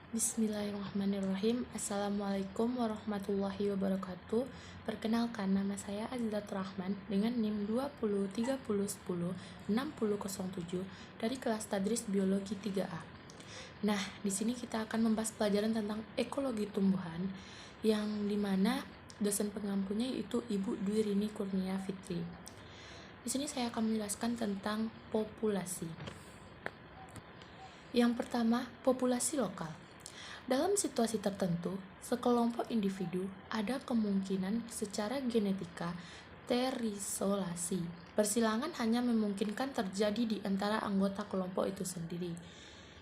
Bismillahirrahmanirrahim. Assalamualaikum warahmatullahi wabarakatuh. Perkenalkan, nama saya Azizatul Rahman dengan NIM 2030106007 dari kelas Tadris Biologi 3A. Nah, di sini kita akan membahas pelajaran tentang ekologi tumbuhan yang dimana dosen pengampunya yaitu Ibu Dwi Rini Kurnia Fitri. Di sini saya akan menjelaskan tentang populasi. Yang pertama, populasi lokal. Dalam situasi tertentu, sekelompok individu ada kemungkinan secara genetika terisolasi. Persilangan hanya memungkinkan terjadi di antara anggota kelompok itu sendiri.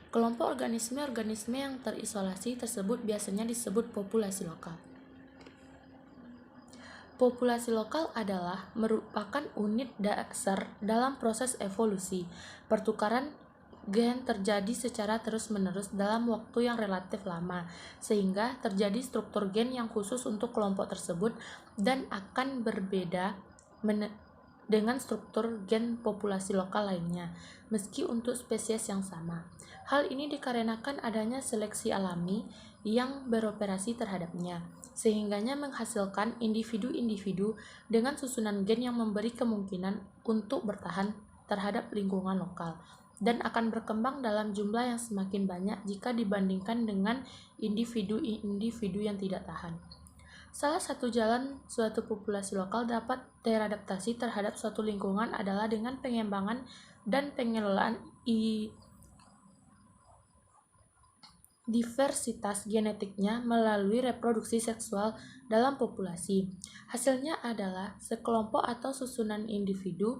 Kelompok organisme-organisme yang terisolasi tersebut biasanya disebut populasi lokal. Populasi lokal adalah merupakan unit dasar dalam proses evolusi. Pertukaran gen terjadi secara terus-menerus dalam waktu yang relatif lama, sehingga terjadi struktur gen yang khusus untuk kelompok tersebut dan akan berbeda dengan struktur gen populasi lokal lainnya, meski untuk spesies yang sama. Hal ini dikarenakan adanya seleksi alami yang beroperasi terhadapnya, sehingganya menghasilkan individu-individu dengan susunan gen yang memberi kemungkinan untuk bertahan terhadap lingkungan lokal dan akan berkembang dalam jumlah yang semakin banyak jika dibandingkan dengan individu-individu yang tidak tahan. Salah satu jalan suatu populasi lokal dapat teradaptasi terhadap suatu lingkungan adalah dengan pengembangan dan pengelolaan diversitas genetiknya melalui reproduksi seksual dalam populasi. Hasilnya adalah sekelompok atau susunan individu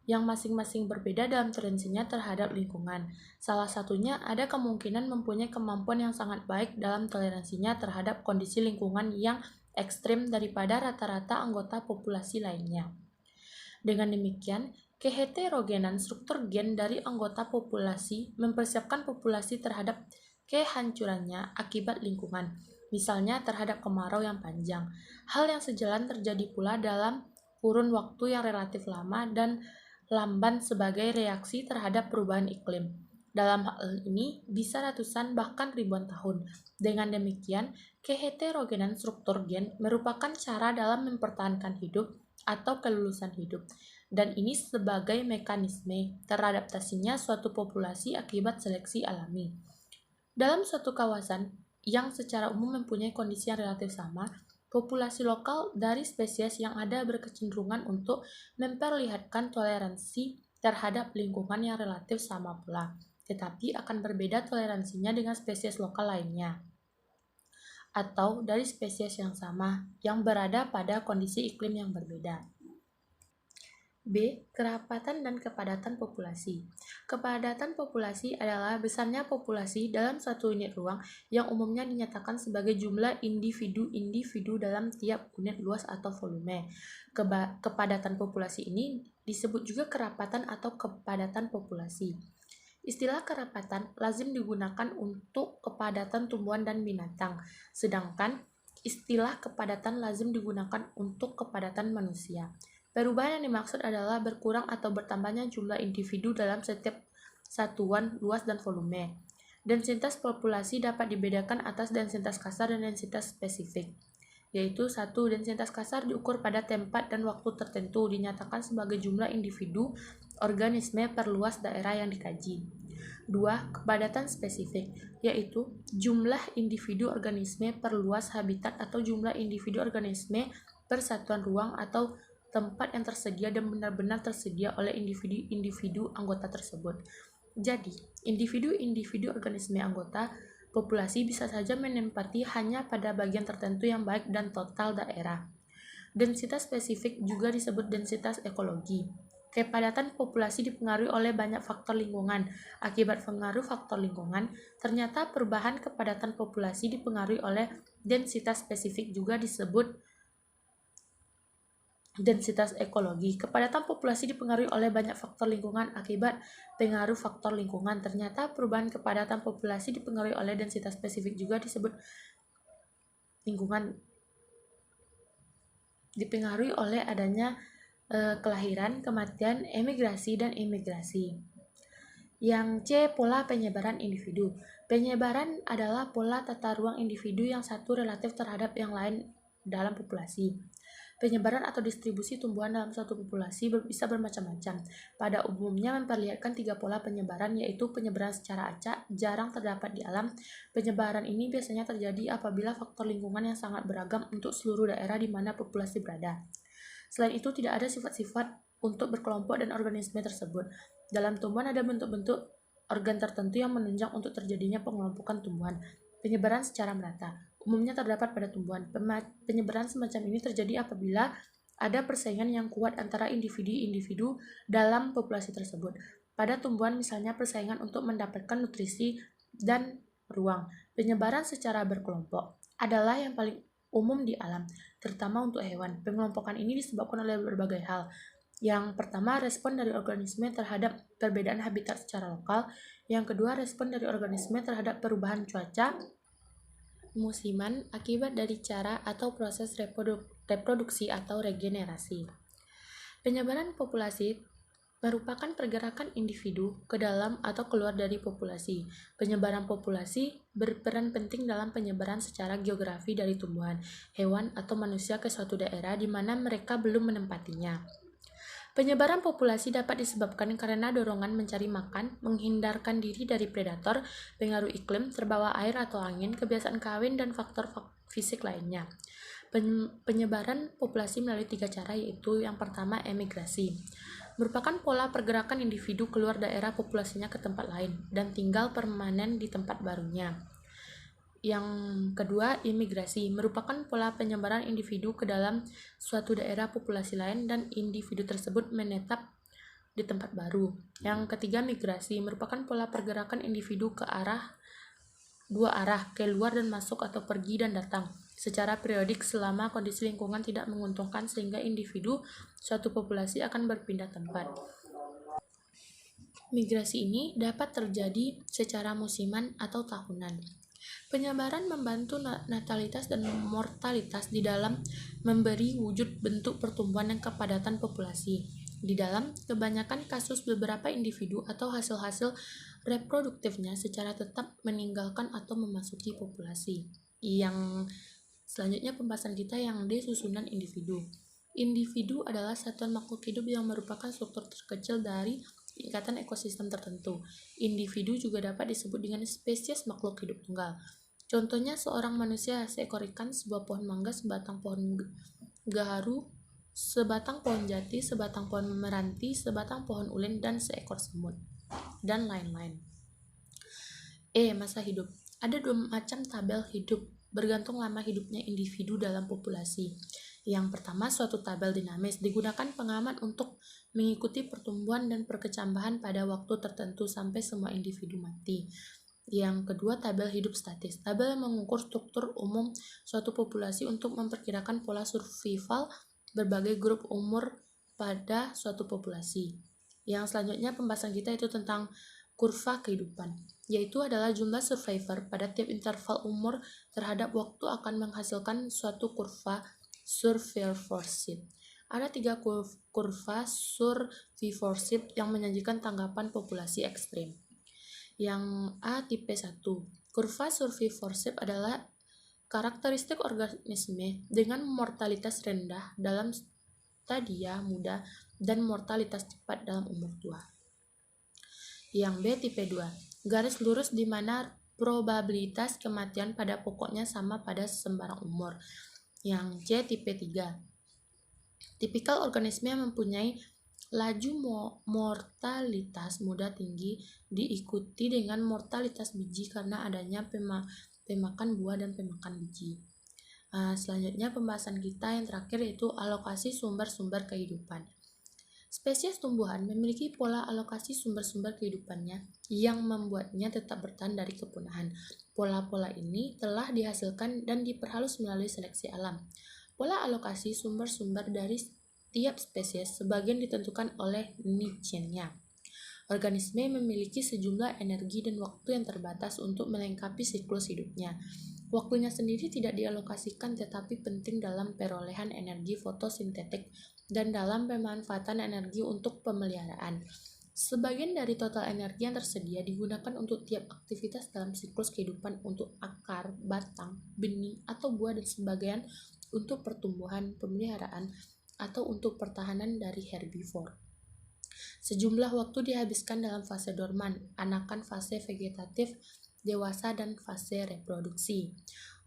yang masing-masing berbeda dalam toleransinya terhadap lingkungan. Salah satunya ada kemungkinan mempunyai kemampuan yang sangat baik dalam toleransinya terhadap kondisi lingkungan yang ekstrim daripada rata-rata anggota populasi lainnya. Dengan demikian, keheterogenan struktur gen dari anggota populasi mempersiapkan populasi terhadap kehancurannya akibat lingkungan, misalnya terhadap kemarau yang panjang. Hal yang sejalan terjadi pula dalam kurun waktu yang relatif lama dan lamban sebagai reaksi terhadap perubahan iklim. Dalam hal ini bisa ratusan bahkan ribuan tahun. Dengan demikian, keheterogenan struktur gen merupakan cara dalam mempertahankan hidup atau kelulusan hidup, dan ini sebagai mekanisme teradaptasinya suatu populasi akibat seleksi alami. Dalam suatu kawasan yang secara umum mempunyai kondisi yang relatif sama, populasi lokal dari spesies yang ada berkecenderungan untuk memperlihatkan toleransi terhadap lingkungan yang relatif sama pula, tetapi akan berbeda toleransinya dengan spesies lokal lainnya atau dari spesies yang sama yang berada pada kondisi iklim yang berbeda. B. Kerapatan dan kepadatan populasi. Kepadatan populasi adalah besarnya populasi dalam suatu unit ruang yang umumnya dinyatakan sebagai jumlah individu-individu dalam tiap unit luas atau volume. Kepadatan populasi ini disebut juga kerapatan atau kepadatan populasi. Istilah kerapatan lazim digunakan untuk kepadatan tumbuhan dan binatang, sedangkan istilah kepadatan lazim digunakan untuk kepadatan manusia. Perubahan yang dimaksud adalah berkurang atau bertambahnya jumlah individu dalam setiap satuan luas dan volume. Densitas populasi dapat dibedakan atas densitas kasar dan densitas spesifik, yaitu 1. Densitas kasar diukur pada tempat dan waktu tertentu, dinyatakan sebagai jumlah individu organisme per luas daerah yang dikaji. 2. Kepadatan spesifik, yaitu jumlah individu organisme per luas habitat atau jumlah individu organisme per satuan ruang atau tempat yang tersedia dan benar-benar tersedia oleh individu-individu anggota tersebut. Jadi, individu-individu organisme anggota populasi bisa saja menempati hanya pada bagian tertentu yang baik dan total daerah. Densitas spesifik juga disebut densitas ekologi. Kepadatan populasi dipengaruhi oleh banyak faktor lingkungan. Akibat pengaruh faktor lingkungan, ternyata perubahan kepadatan populasi dipengaruhi oleh densitas spesifik juga disebut densitas ekologi. Kepadatan populasi dipengaruhi oleh banyak faktor lingkungan. Akibat pengaruh faktor lingkungan, ternyata perubahan kepadatan populasi dipengaruhi oleh densitas spesifik juga disebut lingkungan. Dipengaruhi oleh adanya kelahiran, kematian, emigrasi, dan imigrasi. Yang C, pola penyebaran individu. Penyebaran adalah pola tata ruang individu yang satu relatif terhadap yang lain dalam populasi. Penyebaran atau distribusi tumbuhan dalam suatu populasi bisa bermacam-macam. Pada umumnya memperlihatkan 3 pola penyebaran, yaitu penyebaran secara acak, jarang terdapat di alam. Penyebaran ini biasanya terjadi apabila faktor lingkungan yang sangat beragam untuk seluruh daerah di mana populasi berada. Selain itu, tidak ada sifat-sifat untuk berkelompok dan organisme tersebut. Dalam tumbuhan ada bentuk-bentuk organ tertentu yang menunjang untuk terjadinya pengelompokan tumbuhan. Penyebaran secara merata umumnya terdapat pada tumbuhan. Penyebaran semacam ini terjadi apabila ada persaingan yang kuat antara individu-individu dalam populasi tersebut. Pada tumbuhan misalnya persaingan untuk mendapatkan nutrisi dan ruang. Penyebaran secara berkelompok adalah yang paling umum di alam, terutama untuk hewan. Pengelompokan ini disebabkan oleh berbagai hal. Yang pertama, respon dari organisme terhadap perbedaan habitat secara lokal. Yang kedua, respon dari organisme terhadap perubahan cuaca musiman akibat dari cara atau proses reproduksi atau regenerasi. Penyebaran populasi merupakan pergerakan individu ke dalam atau keluar dari populasi. Penyebaran populasi berperan penting dalam penyebaran secara geografi dari tumbuhan, hewan, atau manusia ke suatu daerah di mana mereka belum menempatinya. Penyebaran populasi dapat disebabkan karena dorongan mencari makan, menghindarkan diri dari predator, pengaruh iklim, terbawa air atau angin, kebiasaan kawin, dan faktor fisik lainnya. Penyebaran populasi melalui 3 cara, yaitu yang pertama emigrasi. Merupakan pola pergerakan individu keluar daerah populasinya ke tempat lain dan tinggal permanen di tempat barunya. Yang kedua, imigrasi merupakan pola penyebaran individu ke dalam suatu daerah populasi lain dan individu tersebut menetap di tempat baru. Yang ketiga, migrasi merupakan pola pergerakan individu ke dua arah, keluar dan masuk atau pergi dan datang secara periodik selama kondisi lingkungan tidak menguntungkan sehingga individu suatu populasi akan berpindah tempat. Migrasi ini dapat terjadi secara musiman atau tahunan. Penyebaran membantu natalitas dan mortalitas di dalam memberi wujud bentuk pertumbuhan dan kepadatan populasi. Di dalam kebanyakan kasus beberapa individu atau hasil-hasil reproduktifnya secara tetap meninggalkan atau memasuki populasi. Yang selanjutnya pembahasan kita yang D, susunan individu. Individu adalah satuan makhluk hidup yang merupakan struktur terkecil dari ikatan ekosistem tertentu. Individu juga dapat disebut dengan spesies makhluk hidup tunggal. Contohnya seorang manusia, seekor ikan, sebuah pohon mangga, sebatang pohon gaharu, sebatang pohon jati, sebatang pohon meranti, sebatang pohon ulin, dan seekor semut, dan lain-lain. Masa hidup. Ada 2 macam tabel hidup, bergantung lama hidupnya individu dalam populasi. Yang pertama, suatu tabel dinamis digunakan pengamat untuk mengikuti pertumbuhan dan perkecambahan pada waktu tertentu sampai semua individu mati. Yang kedua, tabel hidup statis. Tabel yang mengukur struktur umum suatu populasi untuk memperkirakan pola survival berbagai grup umur pada suatu populasi. Yang selanjutnya pembahasan kita itu tentang kurva kehidupan, yaitu adalah jumlah survivor pada tiap interval umur terhadap waktu akan menghasilkan suatu kurva survivorship. Ada 3 kurva survivorship yang menyajikan tanggapan populasi ekstrim. Yang A, tipe 1. Kurva survivorship adalah karakteristik organisme dengan mortalitas rendah dalam stadia muda dan mortalitas cepat dalam umur tua. Yang B, tipe 2. Garis lurus di mana probabilitas kematian pada pokoknya sama pada sembarang umur. Yang C, tipe 3. Tipikal organisme yang mempunyai laju mortalitas muda tinggi diikuti dengan mortalitas biji karena adanya pemakan buah dan pemakan biji. Selanjutnya pembahasan kita yang terakhir yaitu alokasi sumber-sumber kehidupan. Spesies tumbuhan memiliki pola alokasi sumber-sumber kehidupannya yang membuatnya tetap bertahan dari kepunahan. Pola-pola ini telah dihasilkan dan diperhalus melalui seleksi alam. Pola alokasi sumber-sumber dari tiap spesies sebagian ditentukan oleh niche-nya. Organisme memiliki sejumlah energi dan waktu yang terbatas untuk melengkapi siklus hidupnya. Waktunya sendiri tidak dialokasikan tetapi penting dalam perolehan energi fotosintetik dan dalam pemanfaatan energi untuk pemeliharaan. Sebagian dari total energi yang tersedia digunakan untuk tiap aktivitas dalam siklus kehidupan untuk akar, batang, benih, atau buah dan sebagian untuk pertumbuhan, pemeliharaan, atau untuk pertahanan dari herbivore. Sejumlah waktu dihabiskan dalam fase dorman, anakan, fase vegetatif, dewasa, dan fase reproduksi.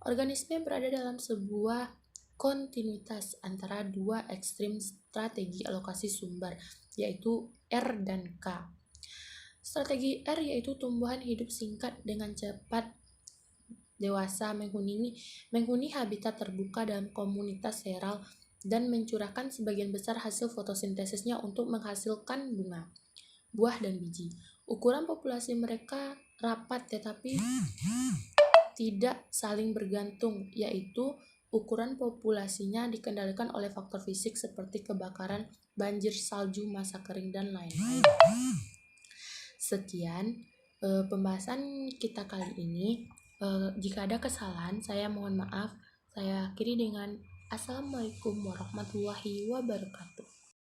Organisme berada dalam sebuah kontinuitas antara dua ekstrim strategi alokasi sumber, yaitu R dan K. Strategi R yaitu tumbuhan hidup singkat dengan cepat dewasa menghuni habitat terbuka dalam komunitas seral dan mencurahkan sebagian besar hasil fotosintesisnya untuk menghasilkan bunga, buah, dan biji. Ukuran populasi mereka rapat tetapi tidak saling bergantung, yaitu ukuran populasinya dikendalikan oleh faktor fisik seperti kebakaran, banjir, salju, masa kering, dan lain-lain. Sekian pembahasan kita kali ini. Jika ada kesalahan, saya mohon maaf. Saya akhiri dengan Assalamualaikum warahmatullahi wabarakatuh.